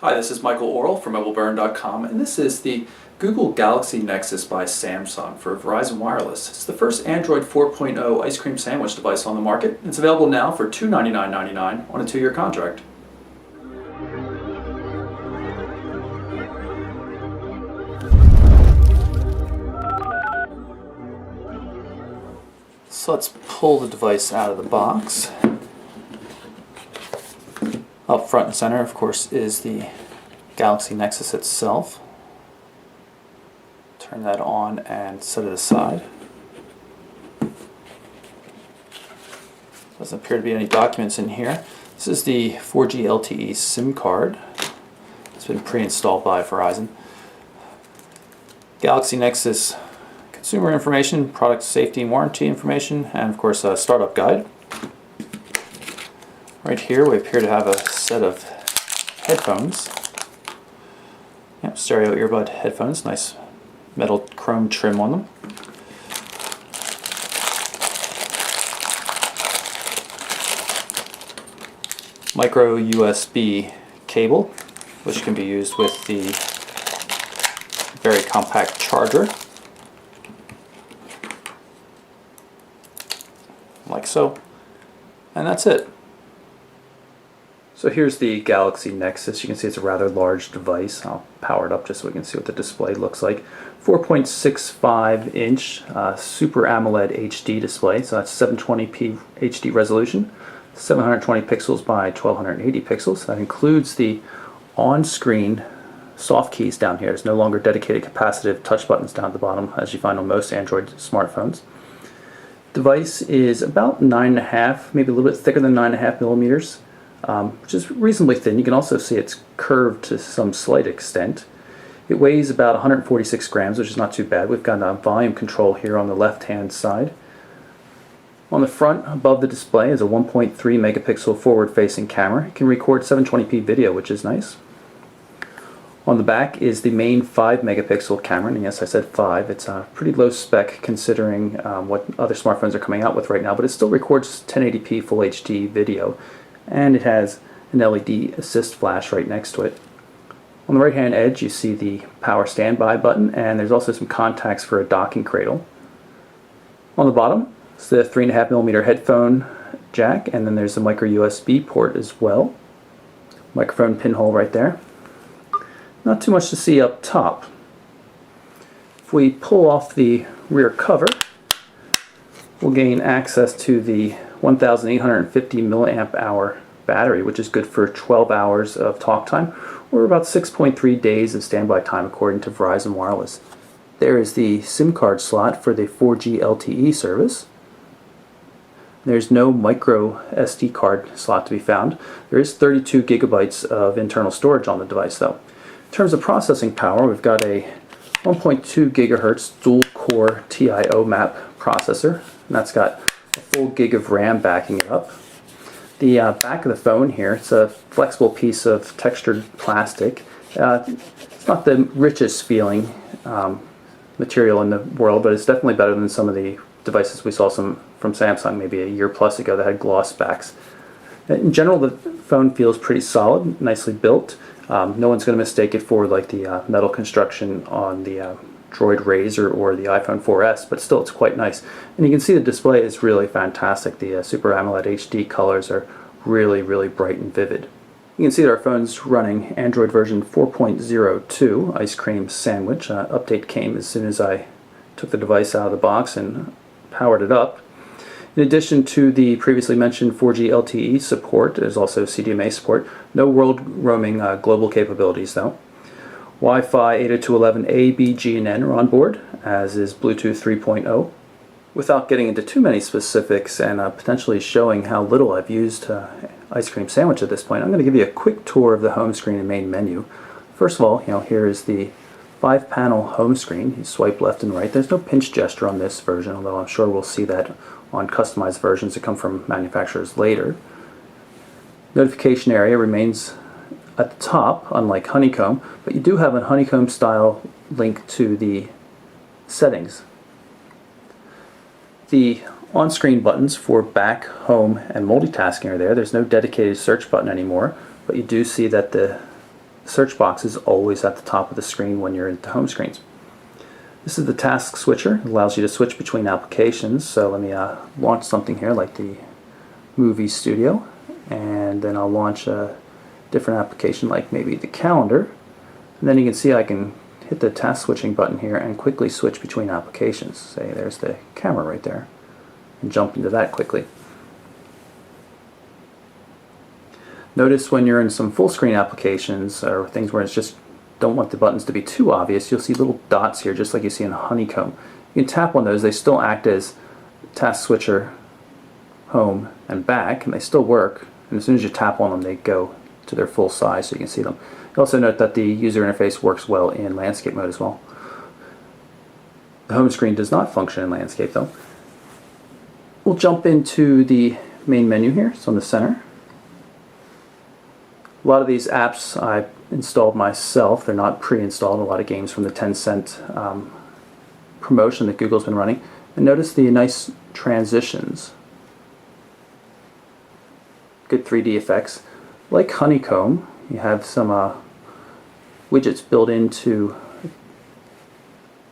Hi, this is Michael Orrell from MobileBurn.com, and this is the Google Galaxy Nexus by Samsung for Verizon Wireless. It's the first Android 4.0 ice cream sandwich device on the market. It's available now for $299.99 on a 2-year contract. So let's pull the device out of the box. Up front and center, of course, is the Galaxy Nexus itself. Turn that on and set it aside. Doesn't appear to be any documents in here. This is the 4G LTE SIM card. It's been pre-installed by Verizon. Galaxy Nexus consumer information, product safety and warranty information, and of course a startup guide. Right here we appear to have a set of headphones. Yep, stereo earbud headphones, nice metal chrome trim on them. Micro USB cable, which can be used with the very compact charger, like so, and that's it. So here's the Galaxy Nexus. You can see it's a rather large device. I'll power it up just so we can see what the display looks like. 4.65 inch Super AMOLED HD display, so that's 720p HD resolution, 720 pixels by 1280 pixels. That includes the on-screen soft keys down here. There's no longer dedicated capacitive touch buttons down at the bottom as you find on most Android smartphones. Device is about 9.5, maybe a little bit thicker than 9.5 millimeters. Which is reasonably thin. You can also see it's curved to some slight extent. It weighs about 146 grams, which is not too bad. We've got a volume control here on the left-hand side. On the front, above the display, is a 1.3 megapixel forward-facing camera. It can record 720p video, which is nice. On the back is the main 5 megapixel camera, and yes, I said 5. It's a pretty low spec considering what other smartphones are coming out with right now, but it still records 1080p Full HD video. And it has an LED assist flash right next to it. On the right hand edge you see the power standby button, and there's also some contacts for a docking cradle. On the bottom is the 3.5mm headphone jack, and then there's a micro USB port as well. Microphone pinhole right there. Not too much to see up top. If we pull off the rear cover, we'll gain access to the 1,850 milliamp hour battery, which is good for 12 hours of talk time, or about 6.3 days of standby time according to Verizon Wireless. There is the SIM card slot for the 4G LTE service. There's no micro SD card slot to be found. There is 32 gigabytes of internal storage on the device though. In terms of processing power, we've got a 1.2 gigahertz dual core TIO map processor, and that's got a full gig of RAM backing it up. The back of the phone here, it's a flexible piece of textured plastic. It's not the richest feeling material in the world, but it's definitely better than some of the devices we saw from Samsung maybe a year plus ago that had gloss backs. In general, the phone feels pretty solid, nicely built. No one's going to mistake it for like the metal construction on the Droid Razr or the iPhone 4S, but still it's quite nice. And you can see the display is really fantastic. The Super AMOLED HD colors are really, really bright and vivid. You can see that our phone's running Android version 4.02 Ice Cream Sandwich. Update came as soon as I took the device out of the box and powered it up. In addition to the previously mentioned 4G LTE support, there's also CDMA support. No world roaming global capabilities though. Wi-Fi 802.11a, b, g, and n are on board, as is Bluetooth 3.0. Without getting into too many specifics and potentially showing how little I've used Ice Cream Sandwich at this point, I'm going to give you a quick tour of the home screen and main menu. First of all, here is the 5-panel home screen. You swipe left and right. There's no pinch gesture on this version, although I'm sure we'll see that on customized versions that come from manufacturers later. Notification area remains at the top, unlike Honeycomb, but you do have a Honeycomb style link to the settings. The on-screen buttons for back, home, and multitasking are there. There's no dedicated search button anymore, but you do see that the The search box is always at the top of the screen when you're into home screens. This is the task switcher. It allows you to switch between applications. So let me launch something here like the movie studio, and then I'll launch a different application like maybe the calendar, and then you can see I can hit the task switching button here and quickly switch between applications. Say there's the camera right there, and jump into that quickly. Notice when you're in some full screen applications or things where it's just don't want the buttons to be too obvious, you'll see little dots here just like you see in Honeycomb. You can tap on those. They still act as task switcher, home, and back, and they still work, and as soon as you tap on them they go to their full size so you can see them. You also note that the user interface works well in landscape mode as well. The home screen does not function in landscape though. We'll jump into the main menu here, so in the center. A lot of these apps I installed myself. They're not pre-installed. A lot of games from the 10-cent promotion that Google's been running. And notice the nice transitions. Good 3D effects. Like Honeycomb, you have some widgets built into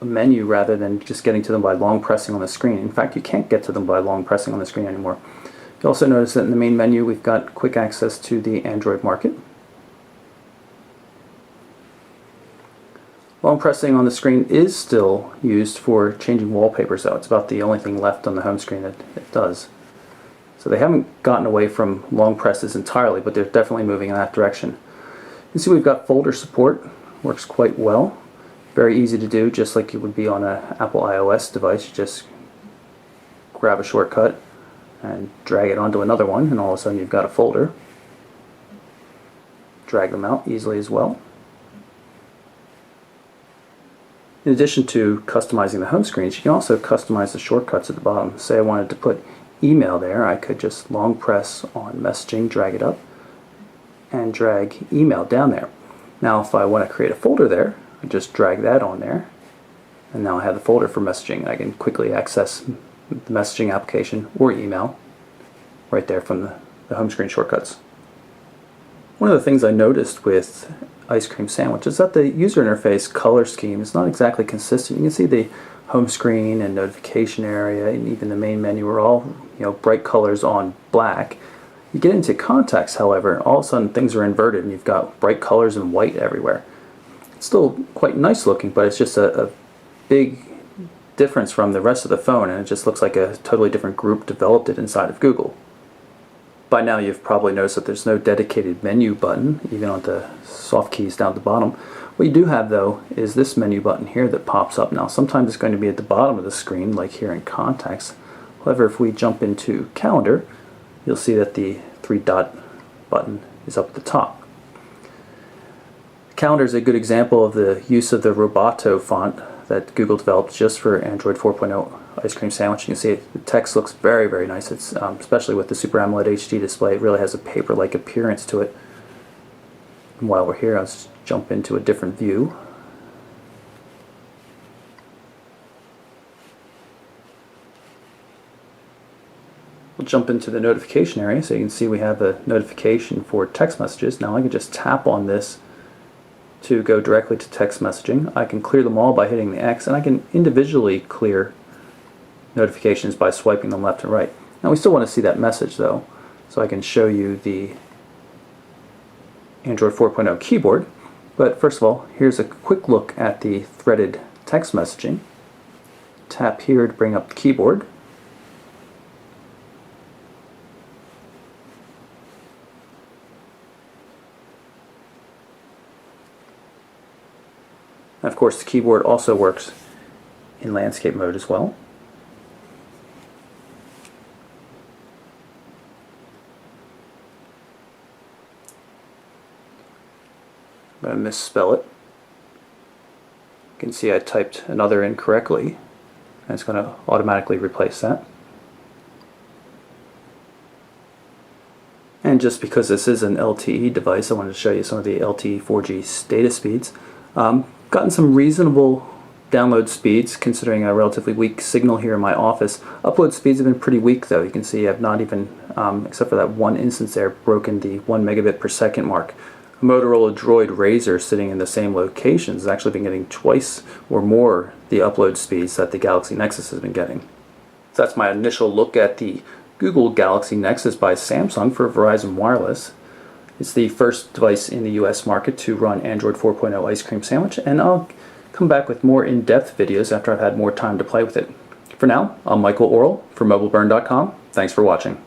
a menu rather than just getting to them by long pressing on the screen. In fact, you can't get to them by long pressing on the screen anymore. You also notice that in the main menu we've got quick access to the Android market. Long pressing on the screen is still used for changing wallpapers though. It's about the only thing left on the home screen that it does. So they haven't gotten away from long presses entirely, but they're definitely moving in that direction. You can see we've got folder support. Works quite well. Very easy to do, just like it would be on an Apple iOS device. You just grab a shortcut and drag it onto another one, and all of a sudden you've got a folder. Drag them out easily as well. In addition to customizing the home screens, you can also customize the shortcuts at the bottom. Say I wanted to put email there, I could just long press on messaging, drag it up, and drag email down there. Now if I want to create a folder there, I just drag that on there, and now I have the folder for messaging. I can quickly access the messaging application or email right there from the home screen shortcuts. One of the things I noticed with Ice Cream Sandwich is that the user interface color scheme is not exactly consistent. You can see the home screen and notification area and even the main menu are all bright colors on black. You get into contacts, however, all of a sudden things are inverted and you've got bright colors and white everywhere. It's still quite nice looking, but it's just a big difference from the rest of the phone, and it just looks like a totally different group developed it inside of Google. By now you've probably noticed that there's no dedicated menu button, even on the soft keys down at the bottom. What you do have though is this menu button here that pops up. Now sometimes it's going to be at the bottom of the screen, like here in Contacts. However, if we jump into Calendar, you'll see that the 3-dot button is up at the top. Calendar is a good example of the use of the Roboto font that Google developed just for Android 4.0 Ice Cream Sandwich. You can see the text looks very, very nice. It's especially with the Super AMOLED HD display, it really has a paper-like appearance to it. And while we're here, let's jump into a different view. We'll jump into the notification area, so you can see we have a notification for text messages. Now I can just tap on this to go directly to text messaging. I can clear them all by hitting the X, and I can individually clear notifications by swiping them left and right. Now we still want to see that message though, so I can show you the Android 4.0 keyboard. But first of all, here's a quick look at the threaded text messaging. Tap here to bring up the keyboard. And of course the keyboard also works in landscape mode as well. I'm going to misspell it. You can see I typed another incorrectly, and it's going to automatically replace that. And just because this is an LTE device, I wanted to show you some of the LTE 4G data speeds. Gotten some reasonable download speeds considering a relatively weak signal here in my office. Upload speeds have been pretty weak though. You can see I've not even, except for that one instance there, broken the 1 megabit per second mark. A Motorola Droid Razr sitting in the same location has actually been getting twice or more the upload speeds that the Galaxy Nexus has been getting. So that's my initial look at the Google Galaxy Nexus by Samsung for Verizon Wireless. It's the first device in the US market to run Android 4.0 Ice Cream Sandwich, and I'll come back with more in-depth videos after I've had more time to play with it. For now, I'm Michael Orrell for MobileBurn.com. Thanks for watching.